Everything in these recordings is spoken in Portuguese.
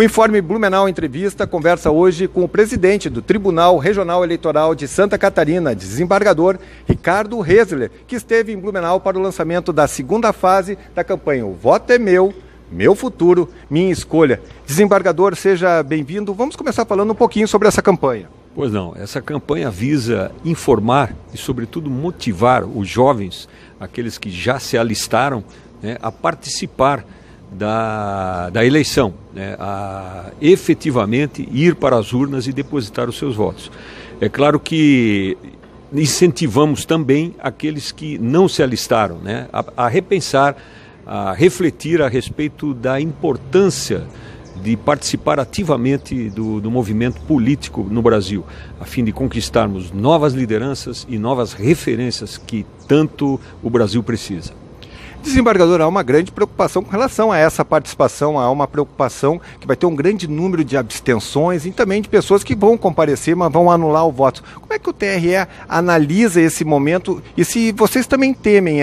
O Informe Blumenau Entrevista conversa hoje com o presidente do Tribunal Regional Eleitoral de Santa Catarina, desembargador Ricardo Resler, que esteve em Blumenau para o lançamento da segunda fase da campanha O Voto é Meu, Meu Futuro, Minha Escolha. Desembargador, seja bem-vindo. Vamos começar falando um pouquinho sobre essa campanha. Pois não, essa campanha visa informar e, sobretudo, motivar os jovens, aqueles que já se alistaram, a participar da eleição, a efetivamente ir para as urnas e depositar os seus votos. É claro que incentivamos também aqueles que não se alistaram, a repensar, a refletir a respeito da importância de participar ativamente do movimento político no Brasil, a fim de conquistarmos novas lideranças e novas referências que tanto o Brasil precisa. Desembargador, há uma grande preocupação com relação a essa participação, há uma preocupação que vai ter um grande número de abstenções e também de pessoas que vão comparecer, mas vão anular o voto. Como é que o TRE analisa esse momento e se vocês também temem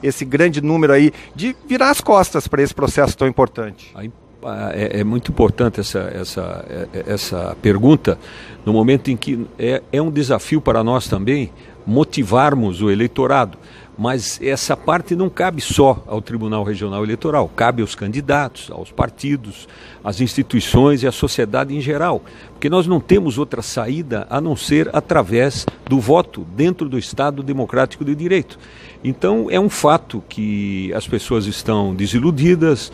esse grande número aí de virar as costas para esse processo tão importante? É muito importante essa pergunta, no momento em que é um desafio para nós também motivarmos o eleitorado. Mas essa parte não cabe só ao Tribunal Regional Eleitoral, cabe aos candidatos, aos partidos, às instituições e à sociedade em geral, porque nós não temos outra saída a não ser através do voto dentro do Estado Democrático de Direito. Então é um fato que as pessoas estão desiludidas,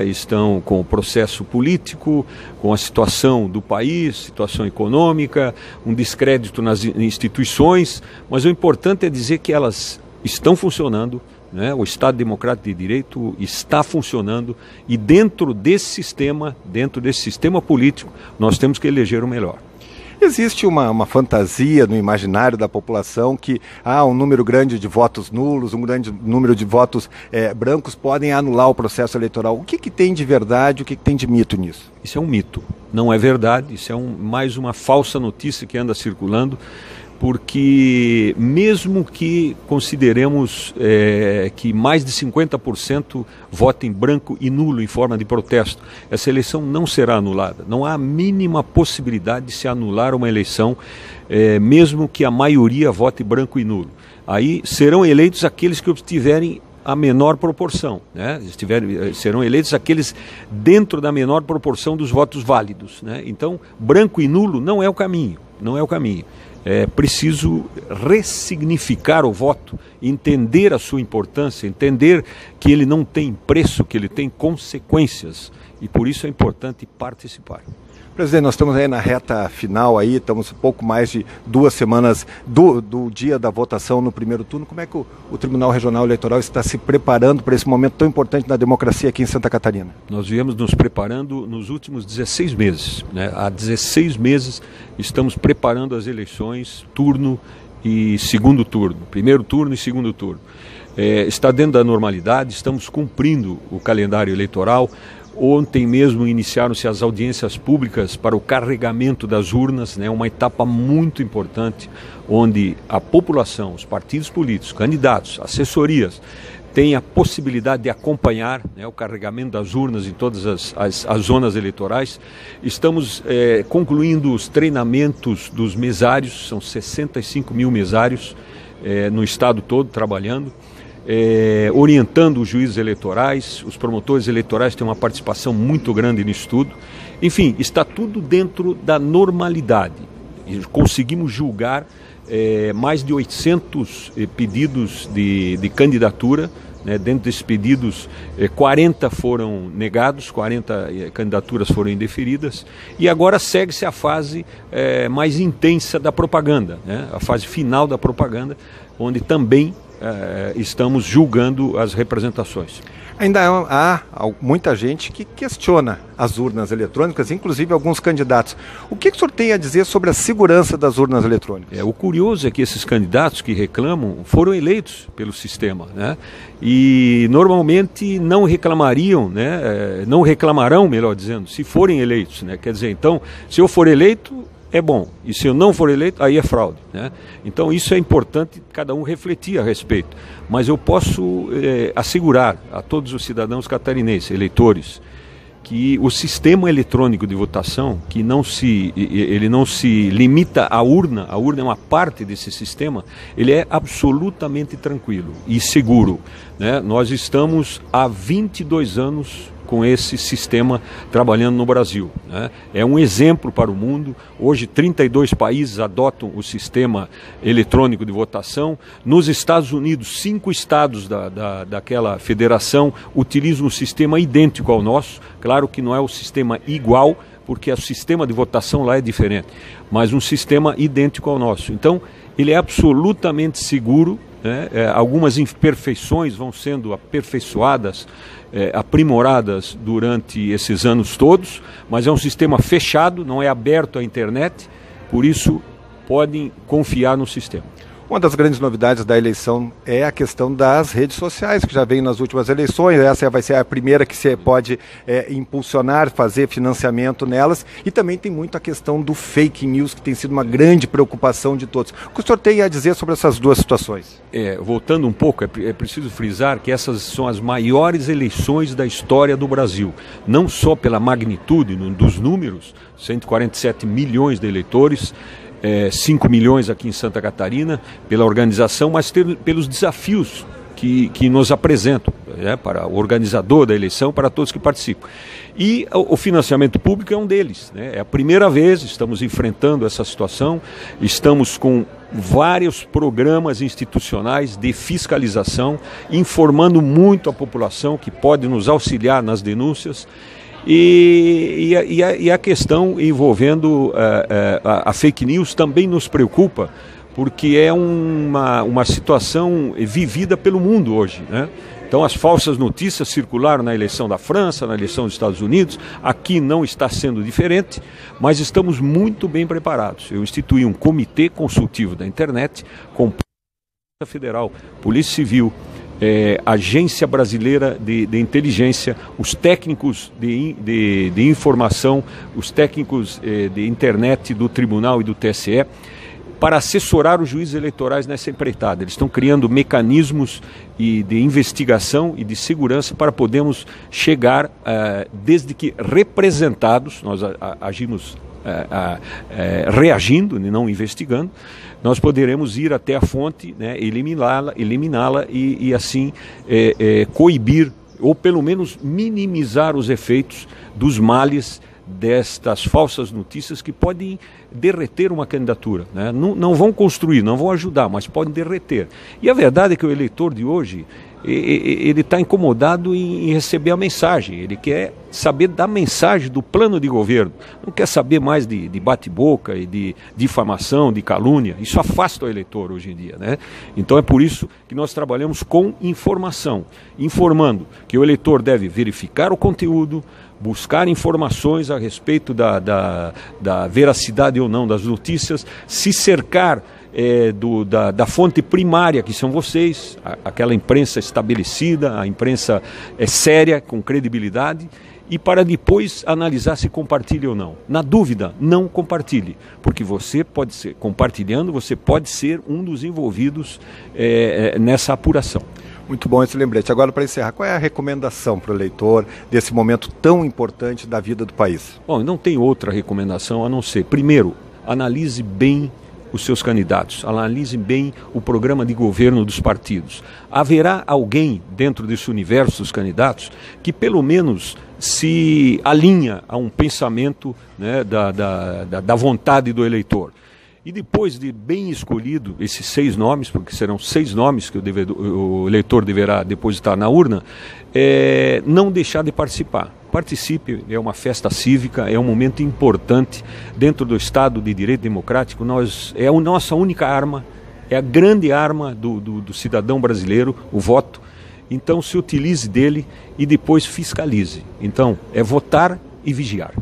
estão com o processo político, com a situação do país, situação econômica, um descrédito nas instituições, mas o importante é dizer que elas estão funcionando, o Estado Democrático de Direito está funcionando e dentro desse sistema político, nós temos que eleger o melhor. Existe uma fantasia no imaginário da população que um número grande de votos nulos, um grande número de votos brancos podem anular o processo eleitoral. O que tem de verdade, o que tem de mito nisso? Isso é um mito, não é verdade, isso é mais uma falsa notícia que anda circulando, porque mesmo que consideremos que mais de 50% votem branco e nulo em forma de protesto, essa eleição não será anulada. Não há a mínima possibilidade de se anular uma eleição, mesmo que a maioria vote branco e nulo. Aí serão eleitos aqueles que obtiverem a menor proporção, serão eleitos aqueles dentro da menor proporção dos votos válidos, Então, branco e nulo não é o caminho, não é o caminho. É preciso ressignificar o voto, entender a sua importância, entender que ele não tem preço, que ele tem consequências e por isso é importante participar. Presidente, nós estamos aí na reta final, estamos um pouco mais de 2 semanas do dia da votação no primeiro turno. Como é que o Tribunal Regional Eleitoral está se preparando para esse momento tão importante da democracia aqui em Santa Catarina? Nós viemos nos preparando nos últimos 16 meses. Há 16 meses estamos preparando as eleições, turno e segundo turno, primeiro turno e segundo turno. Está dentro da normalidade, estamos cumprindo o calendário eleitoral. Ontem mesmo iniciaram-se as audiências públicas para o carregamento das urnas, uma etapa muito importante, onde a população, os partidos políticos, candidatos, assessorias, têm a possibilidade de acompanhar o carregamento das urnas em todas as zonas eleitorais. Estamos concluindo os treinamentos dos mesários, são 65 mil mesários no estado todo trabalhando. Orientando os juízes eleitorais, os promotores eleitorais têm uma participação muito grande nisso tudo. Enfim, está tudo dentro da normalidade. Conseguimos julgar mais de 800 pedidos de candidatura. Dentro desses pedidos, 40 foram negados, 40 candidaturas foram indeferidas e agora segue-se a fase mais intensa da propaganda, a fase final da propaganda, onde também estamos julgando as representações. Ainda há muita gente que questiona as urnas eletrônicas, inclusive alguns candidatos. O que o senhor tem a dizer sobre a segurança das urnas eletrônicas? O curioso é que esses candidatos que reclamam foram eleitos pelo sistema, e normalmente não reclamariam, não reclamarão, melhor dizendo, se forem eleitos, Quer dizer, então, se eu for eleito, é bom, e se eu não for eleito, aí é fraude, Então isso é importante cada um refletir a respeito, mas eu posso assegurar a todos os cidadãos catarinenses, eleitores, que o sistema eletrônico de votação, que ele não se limita à urna, a urna é uma parte desse sistema, ele é absolutamente tranquilo e seguro, né? Nós estamos há 22 anos com esse sistema trabalhando no Brasil, né? É um exemplo para o mundo. Hoje 32 países adotam o sistema eletrônico de votação. Nos Estados Unidos, 5 estados daquela federação utilizam um sistema idêntico ao nosso. Claro que não é o sistema igual, porque o sistema de votação lá é diferente, mas um sistema idêntico ao nosso. Então, ele é absolutamente seguro, né? Algumas imperfeições vão sendo aperfeiçoadas, aprimoradas durante esses anos todos, mas é um sistema fechado, não é aberto à internet, por isso podem confiar no sistema. Uma das grandes novidades da eleição é a questão das redes sociais, que já veio nas últimas eleições. Essa vai ser a primeira que você pode impulsionar, fazer financiamento nelas. E também tem muito a questão do fake news, que tem sido uma grande preocupação de todos. O que o senhor tem a dizer sobre essas duas situações? Voltando um pouco, é preciso frisar que essas são as maiores eleições da história do Brasil. Não só pela magnitude dos números, 147 milhões de eleitores, 5 milhões aqui em Santa Catarina, pela organização, mas pelos desafios que nos apresentam, né, para o organizador da eleição, para todos que participam. E o financiamento público é um deles, né? É a primeira vez, estamos enfrentando essa situação, estamos com vários programas institucionais de fiscalização, informando muito a população que pode nos auxiliar nas denúncias. E a questão envolvendo a fake news também nos preocupa, porque é uma situação vivida pelo mundo hoje, né? Então as falsas notícias circularam na eleição da França, na eleição dos Estados Unidos. Aqui não está sendo diferente, mas estamos muito bem preparados. Eu instituí um comitê consultivo da internet com Polícia Federal, Polícia Civil, Agência Brasileira de Inteligência, os técnicos de informação, os técnicos de internet do Tribunal e do TSE, para assessorar os juízes eleitorais nessa empreitada. Eles estão criando mecanismos de investigação e de segurança para podermos chegar, desde que representados, nós agimos reagindo e não investigando, nós poderemos ir até a fonte, né, eliminá-la e assim coibir, ou pelo menos minimizar os efeitos dos males destas falsas notícias que podem derreter uma candidatura, né? Não vão construir, não vão ajudar, mas podem derreter. E a verdade é que o eleitor de hoje, ele está incomodado em receber a mensagem, ele quer saber da mensagem do plano de governo, não quer saber mais de bate-boca e de difamação, de calúnia. Isso afasta o eleitor hoje em dia, né? Então é por isso que nós trabalhamos com informação, informando que o eleitor deve verificar o conteúdo, buscar informações a respeito da veracidade ou não das notícias, se cercar da fonte primária, que são vocês, aquela imprensa estabelecida, a imprensa séria, com credibilidade, e para depois analisar se compartilha ou não. Na dúvida, não compartilhe, porque você pode ser, compartilhando, você pode ser um dos envolvidos nessa apuração. Muito bom esse lembrete. Agora, para encerrar, qual é a recomendação para o eleitor desse momento tão importante da vida do país? Bom, não tem outra recomendação a não ser, primeiro, analise bem os seus candidatos, analise bem o programa de governo dos partidos. Haverá alguém dentro desse universo dos candidatos que pelo menos se alinha a um pensamento, né, da vontade do eleitor. E depois de bem escolhido esses 6 nomes, porque serão 6 nomes que o eleitor deverá depositar na urna, não deixar de participar. Participe, é uma festa cívica, é um momento importante dentro do Estado de Direito Democrático. É a nossa única arma, é a grande arma do cidadão brasileiro, o voto. Então se utilize dele e depois fiscalize. Então é votar e vigiar.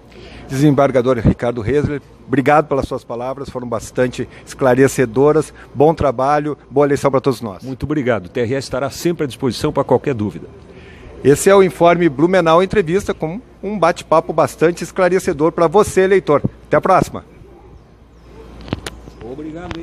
Desembargador Ricardo Resler, obrigado pelas suas palavras, foram bastante esclarecedoras. Bom trabalho, boa eleição para todos nós. Muito obrigado. O TRE estará sempre à disposição para qualquer dúvida. Esse é o Informe Blumenau Entrevista, com um bate-papo bastante esclarecedor para você, eleitor. Até a próxima. Obrigado.